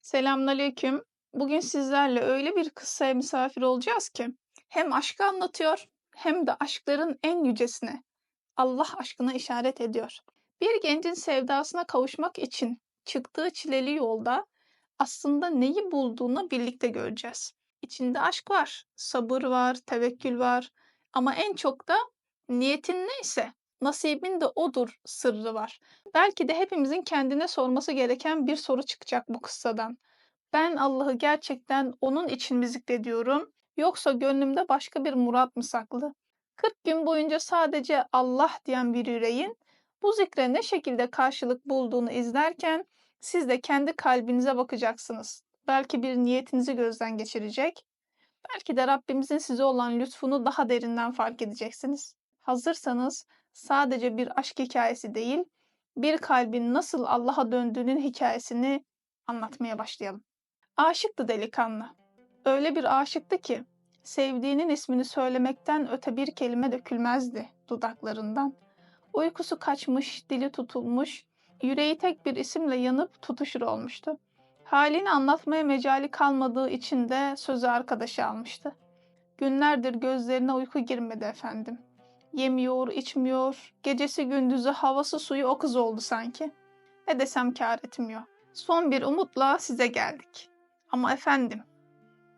Selamünaleyküm. Bugün sizlerle öyle bir kıssaya misafir olacağız ki hem aşkı anlatıyor hem de aşkların en yücesine, Allah aşkına işaret ediyor. Bir gencin sevdasına kavuşmak için çıktığı çileli yolda aslında neyi bulduğunu birlikte göreceğiz. İçinde aşk var, sabır var, tevekkül var ama en çok da niyetin neyse nasibin de odur sırrı var. Belki de hepimizin kendine sorması gereken bir soru çıkacak bu kıssadan. Ben Allah'ı gerçekten onun için mi zikrediyorum, yoksa gönlümde başka bir murat mı saklı? 40 gün boyunca sadece Allah diyen bir yüreğin bu zikre ne şekilde karşılık bulduğunu izlerken siz de kendi kalbinize bakacaksınız. Belki bir niyetinizi gözden geçirecek, belki de Rabbimizin size olan lütfunu daha derinden fark edeceksiniz. Hazırsanız sadece bir aşk hikayesi değil, bir kalbin nasıl Allah'a döndüğünün hikayesini anlatmaya başlayalım. Aşıktı delikanlı. Öyle bir aşıktı ki sevdiğinin ismini söylemekten öte bir kelime dökülmezdi dudaklarından. Uykusu kaçmış, dili tutulmuş, yüreği tek bir isimle yanıp tutuşur olmuştu. Halini anlatmaya mecali kalmadığı için de sözü arkadaşı almıştı. Günlerdir gözlerine uyku girmedi efendim. Yemiyor, içmiyor, gecesi gündüzü havası suyu o kız oldu sanki. Ne desem kâr etmiyor. Son bir umutla size geldik. Ama efendim,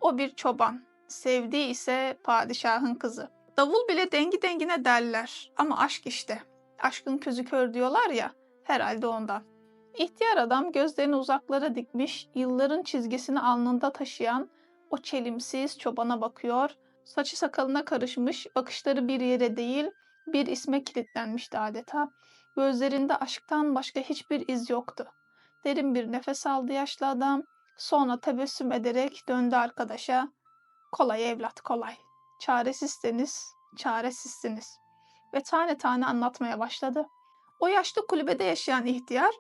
o bir çoban, sevdiği ise padişahın kızı. Davul bile dengi dengine derler ama aşk işte. Aşkın közü kör diyorlar ya, herhalde ondan. İhtiyar adam gözlerini uzaklara dikmiş, yılların çizgisini alnında taşıyan o çelimsiz çobana bakıyor. Saçı sakalına karışmış, bakışları bir yere değil, bir isme kilitlenmişti adeta. Gözlerinde aşktan başka hiçbir iz yoktu. Derin bir nefes aldı yaşlı adam. Sonra tebessüm ederek döndü arkadaşa. Kolay evlat kolay. Çaresizseniz çaresizsiniz. Ve tane tane anlatmaya başladı. O yaşlı kulübede yaşayan ihtiyar,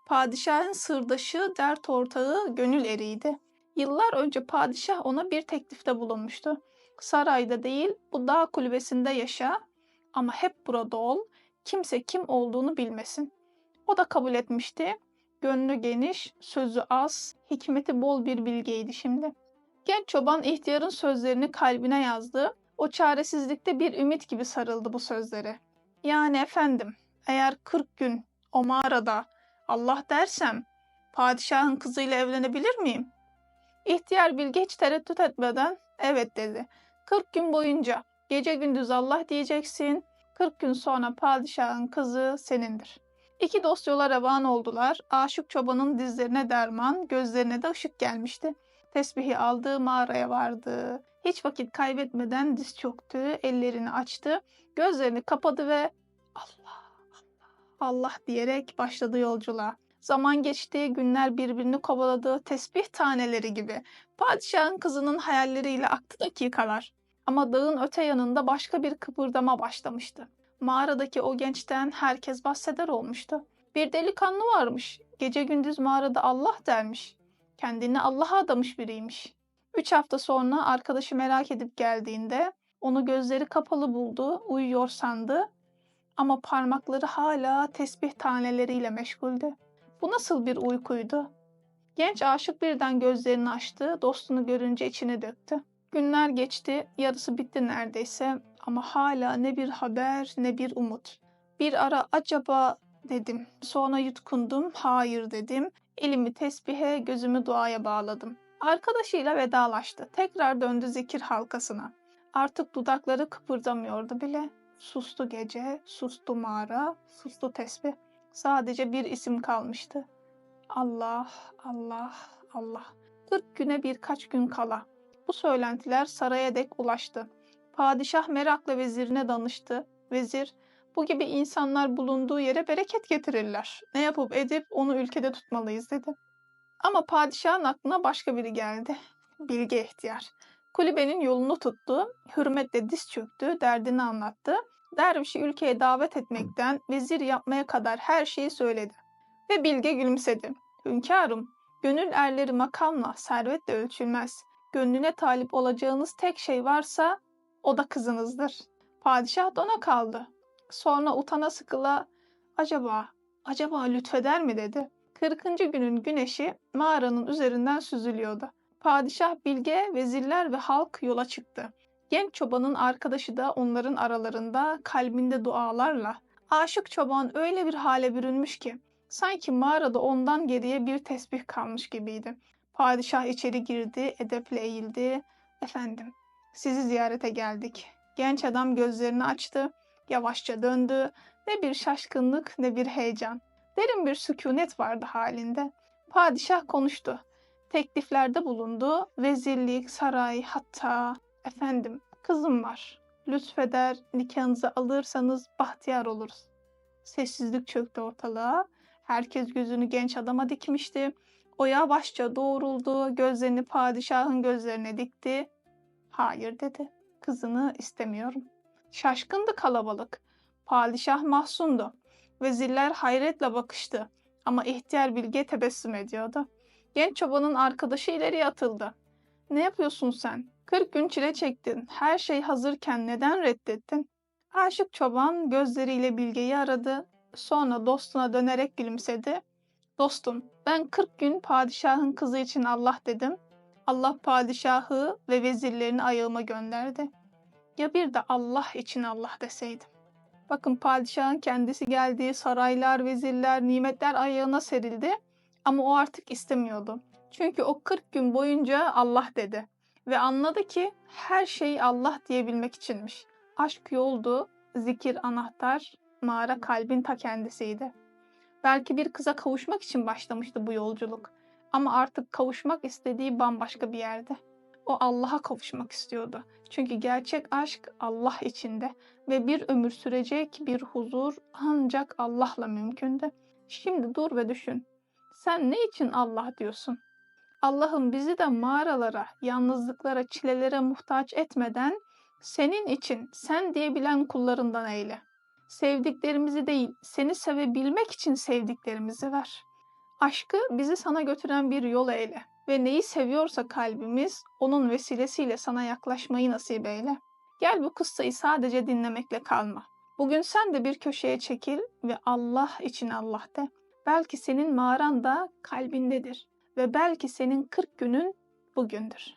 padişahın sırdaşı, dert ortağı, gönül eriydi. Yıllar önce padişah ona bir teklifte bulunmuştu. Sarayda değil, bu dağ kulübesinde yaşa ama hep burada ol, kimse kim olduğunu bilmesin. O da kabul etmişti. Gönlü geniş, sözü az, hikmeti bol bir bilgeydi şimdi. Genç çoban ihtiyarın sözlerini kalbine yazdı. O çaresizlikte bir ümit gibi sarıldı bu sözlere. Yani efendim, eğer 40 gün o mağarada Allah dersem, padişahın kızıyla evlenebilir miyim? İhtiyar bilge hiç tereddüt etmeden evet dedi. 40 gün boyunca gece gündüz Allah diyeceksin, 40 gün sonra padişahın kızı senindir. İki dost yola revan oldular. Aşık çobanın dizlerine derman, gözlerine de ışık gelmişti. Tesbihi aldı, mağaraya vardı. Hiç vakit kaybetmeden diz çöktü, ellerini açtı, gözlerini kapadı ve Allah, Allah diyerek başladı yolculuğa. Zaman geçti, günler birbirini kovaladı, tesbih taneleri gibi. Padişahın kızının hayalleriyle aktı dakikalar. Ama dağın öte yanında başka bir kıpırdama başlamıştı. Mağaradaki o gençten herkes bahseder olmuştu. Bir delikanlı varmış, gece gündüz mağarada Allah dermiş. Kendini Allah'a adamış biriymiş. 3 hafta sonra arkadaşı merak edip geldiğinde onu gözleri kapalı buldu, uyuyor sandı ama parmakları hala tesbih taneleriyle meşguldü. Bu nasıl bir uykuydu? Genç aşık birden gözlerini açtı, dostunu görünce içini döktü. Günler geçti, yarısı bitti neredeyse ama hala ne bir haber ne bir umut. Bir ara acaba dedim, sonra yutkundum, hayır dedim. Elimi tesbihe, gözümü duaya bağladım. Arkadaşıyla vedalaştı, tekrar döndü zikir halkasına. Artık dudakları kıpırdamıyordu bile. Sustu gece, sustu mağara, sustu tesbih. Sadece bir isim kalmıştı. Allah, Allah, Allah. 40 güne birkaç gün kala. Bu söylentiler saraya dek ulaştı. Padişah merakla vezirine danıştı. Vezir, bu gibi insanlar bulunduğu yere bereket getirirler. Ne yapıp edip onu ülkede tutmalıyız dedi. Ama padişahın aklına başka biri geldi. Bilge ihtiyar. Kulübenin yolunu tuttu, hürmetle diz çöktü, derdini anlattı. Dervişi ülkeye davet etmekten vezir yapmaya kadar her şeyi söyledi. Ve Bilge gülümsedi. Hünkârım, gönül erleri makamla, servetle ölçülmez. Gönlüne talip olacağınız tek şey varsa o da kızınızdır. Padişah dona kaldı. Sonra utana sıkıla, acaba lütfeder mi dedi. 40. günün güneşi mağaranın üzerinden süzülüyordu. Padişah, bilge, vezirler ve halk yola çıktı. Genç çobanın arkadaşı da onların aralarında, kalbinde dualarla. Aşık çoban öyle bir hale bürünmüş ki sanki mağarada ondan geriye bir tesbih kalmış gibiydi. Padişah içeri girdi, edeple eğildi. "Efendim, sizi ziyarete geldik." Genç adam gözlerini açtı, yavaşça döndü. Ne bir şaşkınlık ne bir heyecan. Derin bir sükunet vardı halinde. Padişah konuştu. Tekliflerde bulundu. Vezirlik, saray, hatta "Efendim, kızım var. Lütfeder nikahınızı alırsanız bahtiyar oluruz." Sessizlik çöktü ortalığa. Herkes gözünü genç adama dikmişti. O yavaşça doğruldu, gözlerini padişahın gözlerine dikti. "Hayır," dedi. "Kızını istemiyorum." Şaşkındı kalabalık. Padişah mahzundu. Vezirler hayretle bakıştı. Ama ihtiyar bilge tebessüm ediyordu. Genç çobanın arkadaşı ileriye atıldı. "Ne yapıyorsun sen? 40 gün çile çektin. Her şey hazırken neden reddettin?" Aşık çoban gözleriyle bilgeyi aradı. Sonra dostuna dönerek gülümsedi. "Dostum, ben 40 gün padişahın kızı için Allah dedim. Allah padişahı ve vezirlerini ayağıma gönderdi. Ya bir de Allah için Allah deseydim." Bakın, padişahın kendisi geldi, saraylar, vezirler, nimetler ayağına serildi. Ama o artık istemiyordu. Çünkü o 40 gün boyunca Allah dedi. Ve anladı ki her şey Allah diyebilmek içinmiş. Aşk yoldu, zikir anahtar, mağara kalbin ta kendisiydi. Belki bir kıza kavuşmak için başlamıştı bu yolculuk. Ama artık kavuşmak istediği bambaşka bir yerde. O Allah'a kavuşmak istiyordu. Çünkü gerçek aşk Allah içinde ve bir ömür sürecek bir huzur ancak Allah'la mümkündü. Şimdi dur ve düşün. Sen ne için Allah diyorsun? Allah'ım bizi de mağaralara, yalnızlıklara, çilelere muhtaç etmeden senin için, sen diyebilen kullarından eyle. Sevdiklerimizi değil, seni sevebilmek için sevdiklerimizi ver. Aşkı bizi sana götüren bir yol eyle ve neyi seviyorsa kalbimiz, onun vesilesiyle sana yaklaşmayı nasip eyle. Gel bu kıssayı sadece dinlemekle kalma. Bugün sen de bir köşeye çekil ve Allah için Allah de. Belki senin mağaran da kalbindedir ve belki senin 40 günün bugündür.